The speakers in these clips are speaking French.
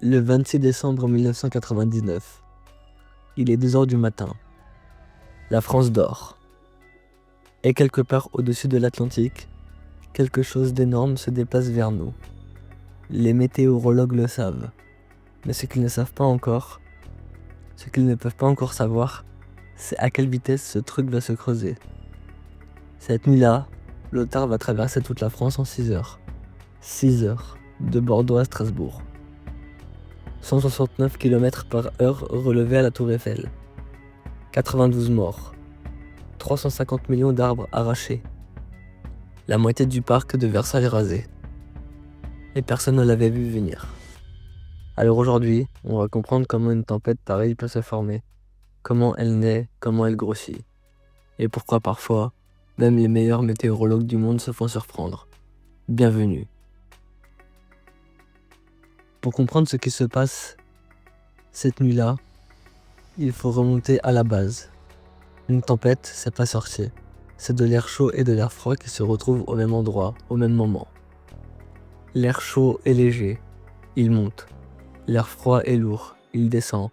Le 26 décembre 1999. Il est 2 heures du matin. La France dort. Et quelque part au-dessus de l'Atlantique, quelque chose d'énorme se déplace vers nous. Les météorologues le savent. Mais ce qu'ils ne savent pas encore, ce qu'ils ne peuvent pas encore savoir, c'est à quelle vitesse ce truc va se creuser. Cette nuit-là, l'Otard va traverser toute la France en 6 heures. 6 heures, de Bordeaux à Strasbourg. 169 km/h relevés à la Tour Eiffel. 92 morts. 350 millions d'arbres arrachés. La moitié du parc de Versailles rasé. Et personne ne l'avait vu venir. Alors aujourd'hui, on va comprendre comment une tempête pareille peut se former, comment elle naît, comment elle grossit, et pourquoi parfois, même les meilleurs météorologues du monde se font surprendre. Bienvenue. Pour comprendre ce qui se passe cette nuit-là, il faut remonter à la base. Une tempête, c'est pas sorcier. C'est de l'air chaud et de l'air froid qui se retrouvent au même endroit, au même moment. L'air chaud est léger, il monte. L'air froid est lourd, il descend.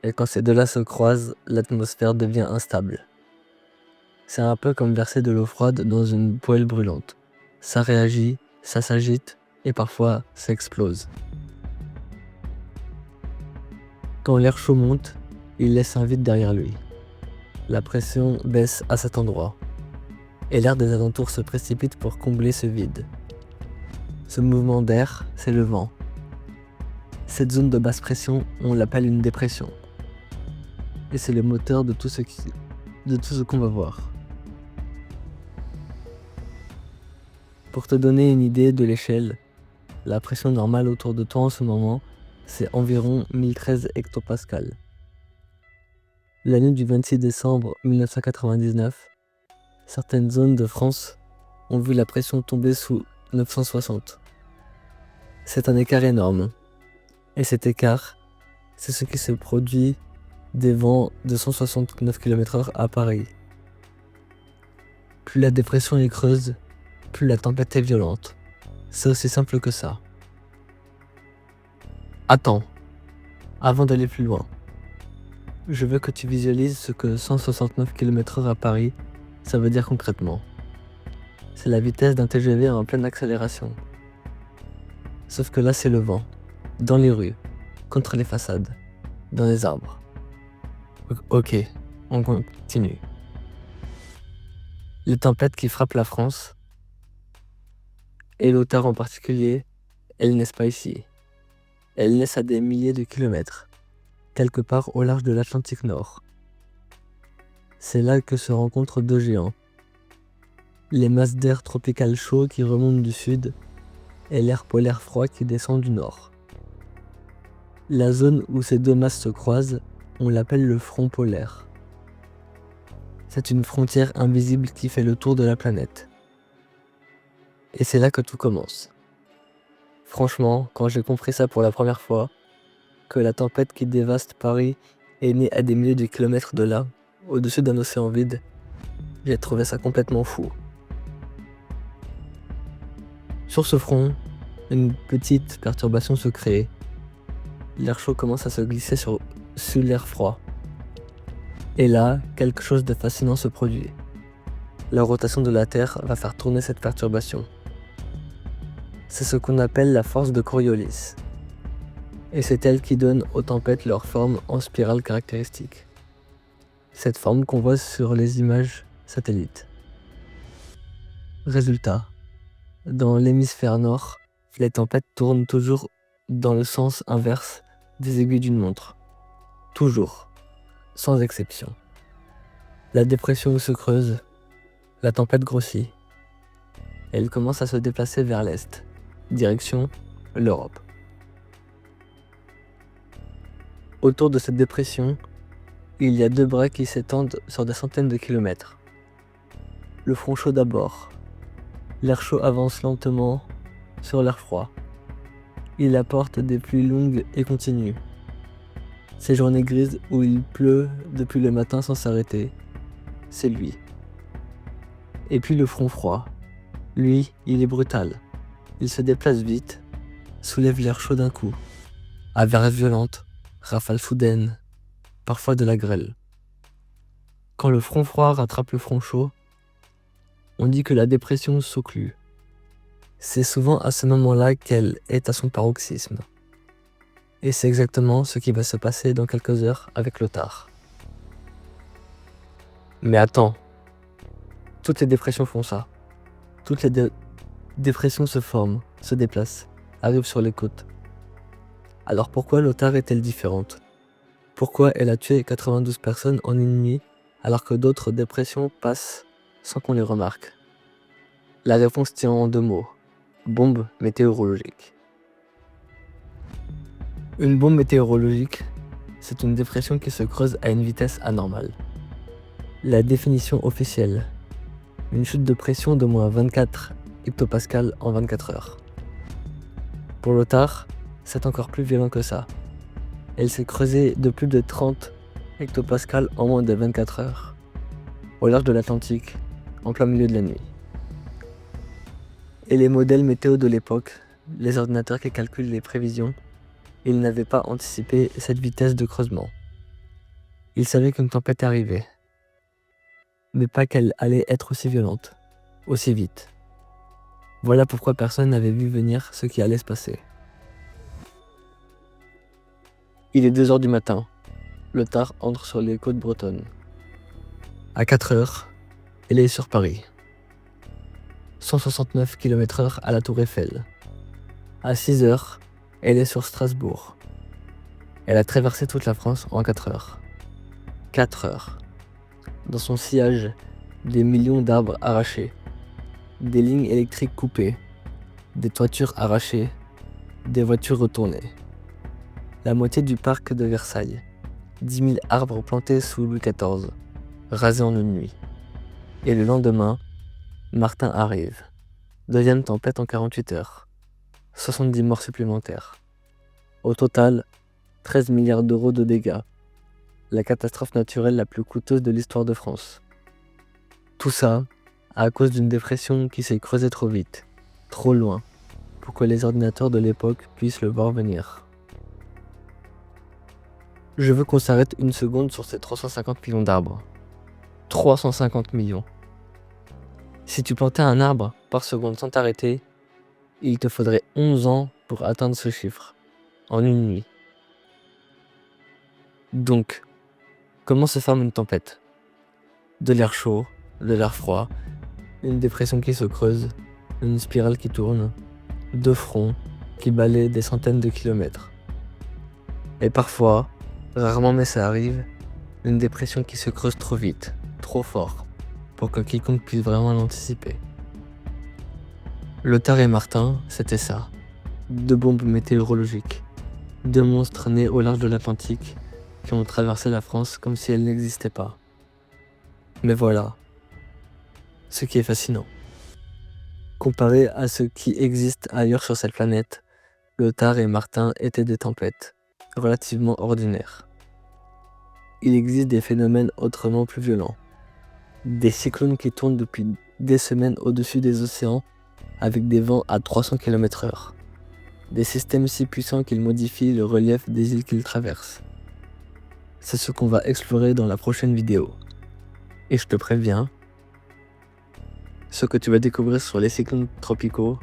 Et quand ces deux-là se croisent, l'atmosphère devient instable. C'est un peu comme verser de l'eau froide dans une poêle brûlante. Ça réagit, ça s'agite, et parfois ça explose. Quand l'air chaud monte, il laisse un vide derrière lui. La pression baisse à cet endroit, et l'air des alentours se précipite pour combler ce vide. Ce mouvement d'air, c'est le vent. Cette zone de basse pression, on l'appelle une dépression. Et c'est le moteur de tout ce qu'on va voir. Pour te donner une idée de l'échelle, la pression normale autour de toi en ce moment, c'est environ 1013 hectopascales. La nuit du 26 décembre 1999, certaines zones de France ont vu la pression tomber sous 960. C'est un écart énorme. Et cet écart, c'est ce qui se produit des vents de 169 km/h à Paris. Plus la dépression est creuse, plus la tempête est violente. C'est aussi simple que ça. Attends, avant d'aller plus loin, je veux que tu visualises ce que 169 km/h à Paris, ça veut dire concrètement. C'est la vitesse d'un TGV en pleine accélération. Sauf que là, c'est le vent. Dans les rues, contre les façades, dans les arbres. Ok, on continue. Les tempêtes qui frappent la France, et l'Otard en particulier, elles naissent pas ici. Elles naissent à des milliers de kilomètres, quelque part au large de l'Atlantique Nord. C'est là que se rencontrent deux géants. Les masses d'air tropical chaud qui remontent du sud, et l'air polaire froid qui descend du nord. La zone où ces deux masses se croisent, on l'appelle le front polaire. C'est une frontière invisible qui fait le tour de la planète. Et c'est là que tout commence. Franchement, quand j'ai compris ça pour la première fois, que la tempête qui dévaste Paris est née à des milliers de kilomètres de là, au-dessus d'un océan vide, j'ai trouvé ça complètement fou. Sur ce front, une petite perturbation se crée. L'air chaud commence à se glisser sur l'air froid. Et là, quelque chose de fascinant se produit. La rotation de la Terre va faire tourner cette perturbation. C'est ce qu'on appelle la force de Coriolis. Et c'est elle qui donne aux tempêtes leur forme en spirale caractéristique. Cette forme qu'on voit sur les images satellites. Résultat, dans l'hémisphère nord, les tempêtes tournent toujours dans le sens inverse des aiguilles d'une montre. Toujours, sans exception. La dépression se creuse, la tempête grossit. Elle commence à se déplacer vers l'est, direction l'Europe. Autour de cette dépression, il y a deux bras qui s'étendent sur des centaines de kilomètres. Le front chaud d'abord. L'air chaud avance lentement sur l'air froid. Il apporte des pluies longues et continues. Ces journées grises où il pleut depuis le matin sans s'arrêter, c'est lui. Et puis le front froid. Lui, il est brutal. Il se déplace vite, soulève l'air chaud d'un coup. Averses violentes, rafales soudaines, parfois de la grêle. Quand le front froid rattrape le front chaud, on dit que la dépression s'occlue. C'est souvent à ce moment-là qu'elle est à son paroxysme. Et c'est exactement ce qui va se passer dans quelques heures avec Lothar. Mais attends, toutes les dépressions font ça. Toutes les dépressions se forment, se déplacent, arrivent sur les côtes. Alors pourquoi Lothar est-elle différente? Pourquoi elle a tué 92 personnes en une nuit alors que d'autres dépressions passent sans qu'on les remarque? La réponse tient en 2 mots. Bombe météorologique. Une bombe météorologique, c'est une dépression qui se creuse à une vitesse anormale. La définition officielle, une chute de pression de moins 24 hectopascales en 24 heures. Pour Lothar, c'est encore plus violent que ça. Elle s'est creusée de plus de 30 hectopascales en moins de 24 heures, au large de l'Atlantique, en plein milieu de la nuit. Et les modèles météo de l'époque, les ordinateurs qui calculent les prévisions, ils n'avaient pas anticipé cette vitesse de creusement. Ils savaient qu'une tempête arrivait, mais pas qu'elle allait être aussi violente, aussi vite. Voilà pourquoi personne n'avait vu venir ce qui allait se passer. Il est 2 heures du matin. Lothar entre sur les côtes bretonnes. À 4 heures, elle est sur Paris. 169 km/h à la Tour Eiffel. À 6 heures, elle est sur Strasbourg. Elle a traversé toute la France en 4 heures. 4 heures. Dans son sillage, des millions d'arbres arrachés, des lignes électriques coupées, des toitures arrachées, des voitures retournées. La moitié du parc de Versailles, 10 000 arbres plantés sous Louis XIV, rasés en une nuit. Et le lendemain, Martin arrive. Deuxième tempête en 48 heures. 70 morts supplémentaires. Au total, 13 milliards d'euros de dégâts. La catastrophe naturelle la plus coûteuse de l'histoire de France. Tout ça à cause d'une dépression qui s'est creusée trop vite, trop loin, pour que les ordinateurs de l'époque puissent le voir venir. Je veux qu'on s'arrête une seconde sur ces 350 millions d'arbres. 350 millions. Si tu plantais un arbre par seconde sans t'arrêter, il te faudrait 11 ans pour atteindre ce chiffre, en une nuit. Donc, comment se forme une tempête? De l'air chaud, de l'air froid, une dépression qui se creuse, une spirale qui tourne, 2 fronts qui balayent des centaines de kilomètres. Et parfois, rarement mais ça arrive, une dépression qui se creuse trop vite, trop fort, pour que quiconque puisse vraiment l'anticiper. Lothar et Martin, c'était ça. 2 bombes météorologiques. 2 monstres nés au large de l'Atlantique qui ont traversé la France comme si elle n'existait pas. Mais voilà, ce qui est fascinant. Comparé à ce qui existe ailleurs sur cette planète, Lothar et Martin étaient des tempêtes, relativement ordinaires. Il existe des phénomènes autrement plus violents. Des cyclones qui tournent depuis des semaines au-dessus des océans avec des vents à 300 km/h. Des systèmes si puissants qu'ils modifient le relief des îles qu'ils traversent. C'est ce qu'on va explorer dans la prochaine vidéo. Et je te préviens, ce que tu vas découvrir sur les cyclones tropicaux,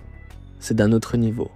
c'est d'un autre niveau.